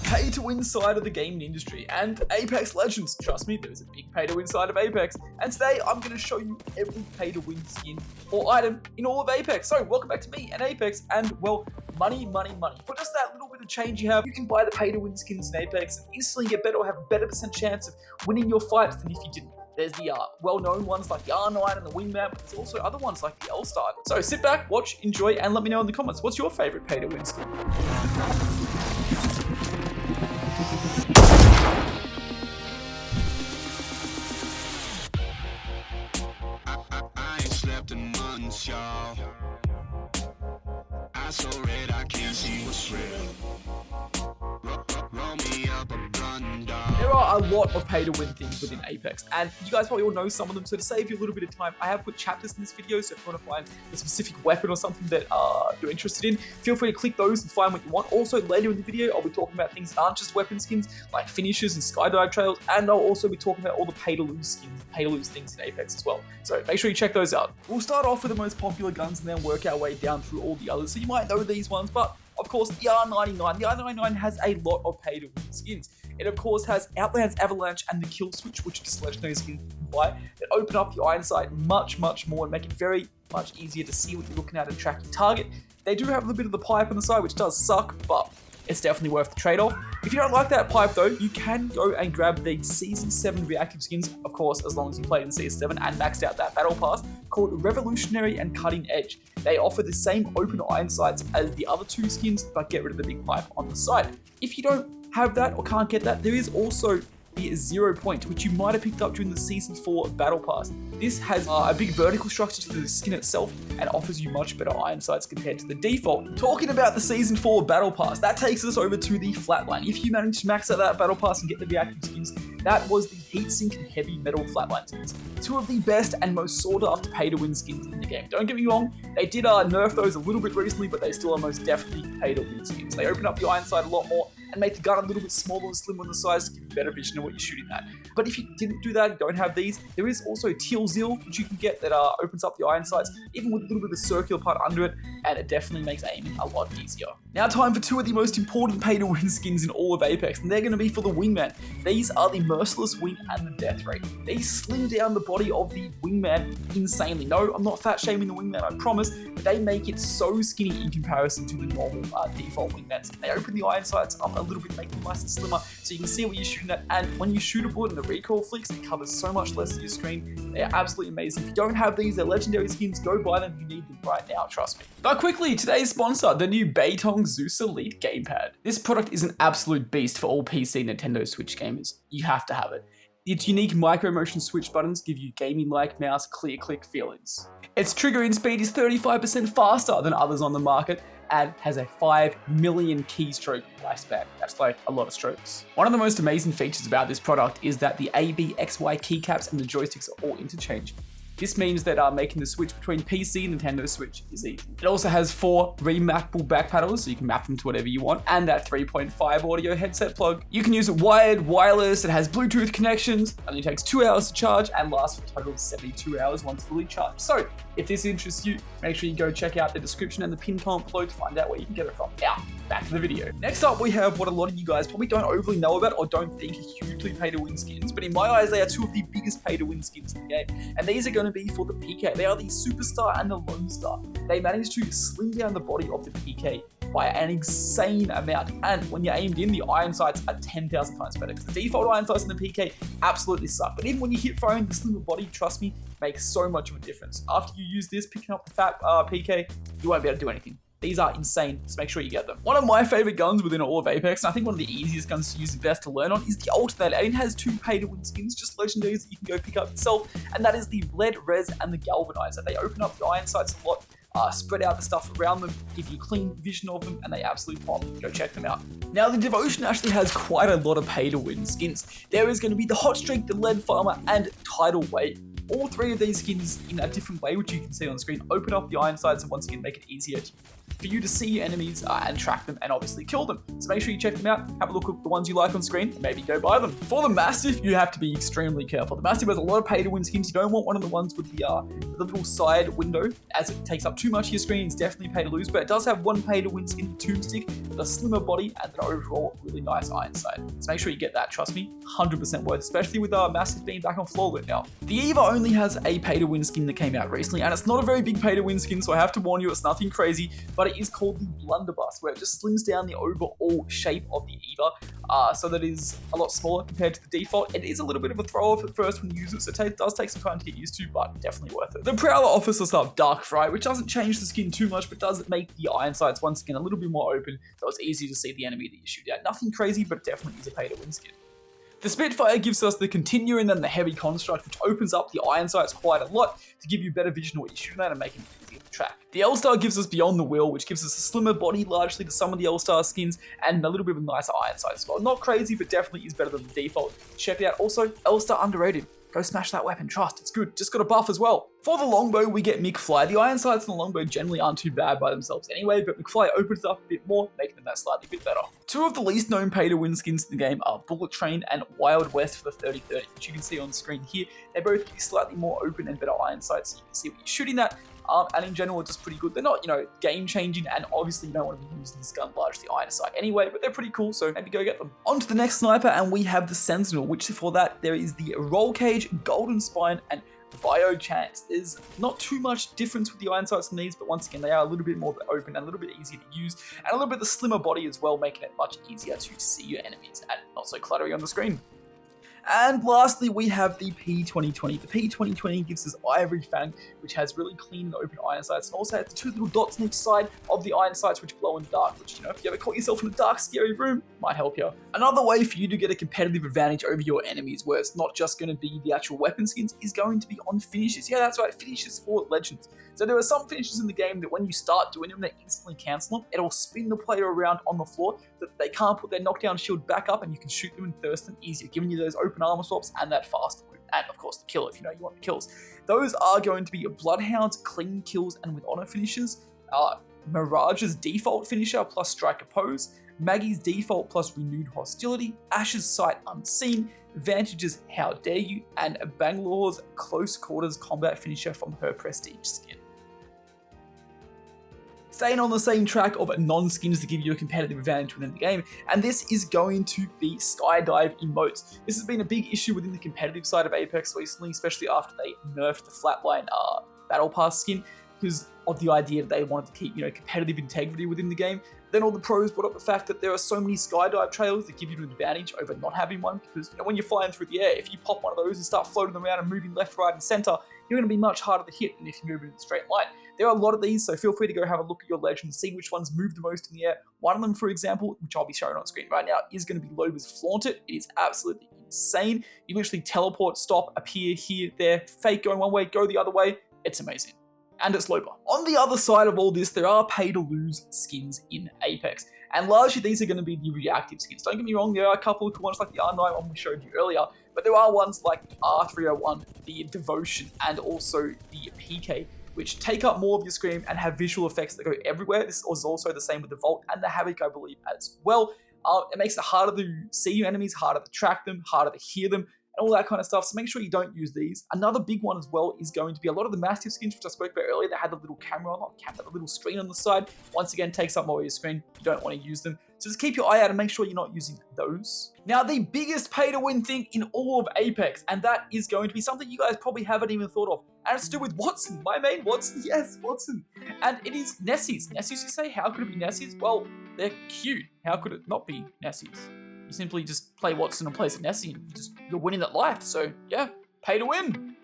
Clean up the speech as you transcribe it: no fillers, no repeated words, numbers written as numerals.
pay-to-win side of the gaming industry and Apex Legends. Trust me, there's a big pay-to-win side of Apex. And today, I'm going to show you every pay-to-win skin or item in all of Apex. So, welcome back to me and Apex, and well, money. For just that little bit of change you have, you can buy the pay-to-win skins in Apex and instantly get better or have a better % chance of winning your fights than if you didn't. There's the well-known ones like the R9 and the Wingman, but there's also other ones like the L-Star. So sit back, watch, enjoy, and let me know in the comments, what's your favorite pay-to-win skin? I ain't slept in months, y'all. I so red I can't see what's real. Roll me up a blunt, dog. There are a lot of pay-to-win things within Apex, and you guys probably all know some of them, so to save you a little bit of time, I have put chapters in this video, so if you want to find a specific weapon or something that you're interested in, feel free to click those and find what you want. Also, later in the video, I'll be talking about things that aren't just weapon skins, like finishes and skydive trails, and I'll also be talking about all the pay-to-lose skins, pay-to-lose things in Apex as well. So make sure you check those out. We'll start off with the most popular guns and then work our way down through all the others, so you might know these ones, but of course, the R99. The R99 has a lot of pay-to-win skins. It, of course, has Outlands Avalanche and the Kill Switch, which are just legendary skins you can buy, that open up the iron sight much more and make it very much easier to see what you're looking at and track your target. They do have a little bit of the pipe on the side, which does suck, but it's definitely worth the trade-off. If you don't like that pipe though, you can go and grab the Season 7 reactive skins, of course, as long as you played in Season 7 and maxed out that battle pass, called Revolutionary and Cutting Edge. They offer the same open iron sights as the other two skins, but get rid of the big pipe on the side. If you don't have that or can't get that, there is also the 0 Point, which you might have picked up during the Season 4 Battle Pass. This has a big vertical structure to the skin itself and offers you much better iron sights compared to the default. Talking about the Season 4 Battle Pass, that takes us over to the Flatline. If you manage to max out that Battle Pass and get the reactive skins, that was the Heatsink and Heavy Metal Flatline skins. Two of the best and most sought after pay-to-win skins in the game. Don't get me wrong, they did nerf those a little bit recently, but they still are most definitely pay-to-win skins. They open up the iron sight a lot more and make the gun a little bit smaller and slimmer on the size to give you better vision of what you're shooting at. But if you didn't do that, you don't have these, there is also Teal Zeal, which you can get that opens up the iron sights, even with a little bit of a circular part under it, and it definitely makes aiming a lot easier. Now time for two of the most important pay-to-win skins in all of Apex, and they're going to be for the Wingman. These are the Merciless Wing and the Death Ray. They slim down the body of the Wingman insanely. No, I'm not fat shaming the Wingman, I promise, but they make it so skinny in comparison to the normal default Wingmans. They open the iron sights up a little bit, make them nice and slimmer, so you can see what you're shooting at, and when you shoot a bullet in the recoil flicks, it covers so much less of your screen. They are absolutely amazing. If you don't have these, they're legendary skins, go buy them, you need them right now, trust me. But quickly, today's sponsor, the new BEITONG Zeus Elite Gamepad. This product is an absolute beast for all PC Nintendo Switch gamers. You have to have it. Its unique micro-motion switch buttons give you gaming-like mouse clear-click feelings. Its triggering speed is 35% faster than others on the market and has a 5 million keystroke lifespan. That's like a lot of strokes. One of the most amazing features about this product is that the ABXY keycaps and the joysticks are all interchangeable. This means that making the switch between PC and Nintendo Switch is easy. It also has 4 remappable back paddles, so you can map them to whatever you want, and that 3.5 audio headset plug. You can use it wired, wireless, it has Bluetooth connections, only takes 2 hours to charge, and lasts for a total of 72 hours once fully charged. So, if this interests you, make sure you go check out the description and the pinned comment below to find out where you can get it from. Now, back to the video. Next up, we have what a lot of you guys probably don't overly know about or don't think are hugely pay-to-win skins, but in my eyes, they are two of the biggest pay-to-win skins in the game, and these are going to be for the PK. They are the Superstar and the Lone Star. They managed to slim down the body of the PK by an insane amount, and when you're aimed in, the iron sights are 10,000 times better, because the default iron sights in the PK absolutely suck, but even when you hit firing, the slimmer body, trust me, makes so much of a difference. After you use this, picking up the fat PK, you won't be able to do anything. These are insane, so make sure you get them. One of my favorite guns within all of Apex, and I think one of the easiest guns to use and best to learn on, is the Alternator. And it has 2 pay-to-win skins, just legendaries that you can go pick up yourself, and that is the Lead Res and the Galvanizer. They open up the iron sights a lot, spread out the stuff around them, give you clean vision of them, and they absolutely pop. Go check them out. Now, the Devotion actually has quite a lot of pay-to-win skins. There is going to be the Hot Streak, the Lead Farmer, and Tidal Wave. All 3 of these skins, in a different way, which you can see on screen, open up the iron sights and once again make it easier to for you to see your enemies and track them and obviously kill them. So make sure you check them out, have a look at the ones you like on screen, and maybe go buy them. For the Mastiff, you have to be extremely careful. The Mastiff has a lot of pay-to-win skins. You don't want one of the ones with the little side window, as it takes up too much of your screen. It's definitely pay to lose, but it does have one pay-to-win skin, Tombstick, with a slimmer body and an overall really nice iron sight. So make sure you get that, trust me, 100% worth, especially with Mastiff being back on floor loot now. The Eva only has a pay-to-win skin that came out recently, and it's not a very big pay-to-win skin, so I have to warn you, it's nothing crazy, but it is called the Blunderbuss, where it just slims down the overall shape of the Eva, so that it is a lot smaller compared to the default. It is a little bit of a throw-off at first when you use it, so it does take some time to get used to, but definitely worth it. The Prowler offers us up Dark Fry, which doesn't change the skin too much, but does make the iron sights once again a little bit more open, so it's easy to see the enemy that you shoot at. Nothing crazy, but definitely is a pay-to-win skin. The Spitfire gives us the Continue and then the Heavy Construct, which opens up the iron sights quite a lot to give you better vision of what you're shooting at and make it easier to track. The L-Star gives us Beyond the Wheel, which gives us a slimmer body largely to some of the L-Star skins and a little bit of a nicer iron sight as well. Not crazy, but definitely is better than the default. Check it out. Also, L-Star underrated. Go smash that weapon, trust, it's good. Just got a buff as well. For the Longbow, we get McFly. The iron sights on the Longbow generally aren't too bad by themselves anyway, but McFly opens up a bit more, making them that slightly bit better. Two of the least known pay-to-win skins in the game are Bullet Train and Wild West for the 3030, which you can see on screen here. They both give you slightly more open and better iron sights, so you can see what you're shooting at. And in general, it's just pretty good. They're not, game-changing, and obviously you don't want to be using this gun largely iron sight anyway, but they're pretty cool, so maybe go get them. On to the next sniper, and we have the Sentinel, which for that, there is the Roll Cage, Golden Spine, and Bio Chance. There's not too much difference with the iron sights in these, but once again, they are a little bit more open and a little bit easier to use, and a little bit the slimmer body as well, making it much easier to see your enemies and not so cluttery on the screen. And lastly, we have the P2020. The P2020 gives us Ivory Fang, which has really clean and open iron sights, and also has two little dots on each side of the iron sights which glow in the dark, which, if you ever caught yourself in a dark, scary room, might help you. Another way for you to get a competitive advantage over your enemies, where it's not just going to be the actual weapon skins, is going to be on finishes. Yeah, that's right, finishes for Legends. So there are some finishes in the game that when you start doing them, they instantly cancel them. It'll spin the player around on the floor so that they can't put their knockdown shield back up, and you can shoot them and thirst them easier, giving you those open armor swaps and that fast loot. And of course the kill if you want the kills. Those are going to be Bloodhound's clean kills and with honor finishes, Mirage's default finisher plus Striker Pose, Maggie's default plus Renewed Hostility, Ash's Sight Unseen, Vantage's How Dare You, and Bangalore's Close Quarters combat finisher from her Prestige skin. Staying on the same track of non-skins to give you a competitive advantage within the game, and this is going to be Skydive Emotes. This has been a big issue within the competitive side of Apex recently, especially after they nerfed the Flatline Battle Pass skin, because of the idea that they wanted to keep, competitive integrity within the game. Then all the pros brought up the fact that there are so many skydive trailers that give you an advantage over not having one, because when you're flying through the air, if you pop one of those and start floating around and moving left, right, and center, you're going to be much harder to hit than if you move in a straight line. There are a lot of these, so feel free to go have a look at your legends, see which ones move the most in the air. One of them, for example, which I'll be showing on screen right now, is going to be Loba's Flaunt It. It is absolutely insane. You literally teleport, stop, appear here, there, fake going one way, go the other way. It's amazing. And it's Loba. On the other side of all this, there are pay-to-lose skins in Apex. And largely, these are going to be the reactive skins. Don't get me wrong, there are a couple of cool ones like the R9 one we showed you earlier, but there are ones like the R301, the Devotion, and also the PK, which take up more of your screen and have visual effects that go everywhere. This is also the same with the Vault and the Havoc, I believe, as well. It makes it harder to see your enemies, harder to track them, harder to hear them, and all that kind of stuff, so make sure you don't use these. Another big one as well is going to be a lot of the Mastiff skins, which I spoke about earlier, that had the little camera, the little screen on the side. Once again, takes up more of your screen. You don't want to use them. So just keep your eye out and make sure you're not using those. Now, the biggest pay-to-win thing in all of Apex, and that is going to be something you guys probably haven't even thought of, and it's to do with Watson, my main Watson. Yes, Watson. And it is Nessies. Nessies, you say? How could it be Nessies? Well, they're cute. How could it not be Nessies? You simply just play Watson and play as Nessie, and you're winning at life. So yeah, pay to win.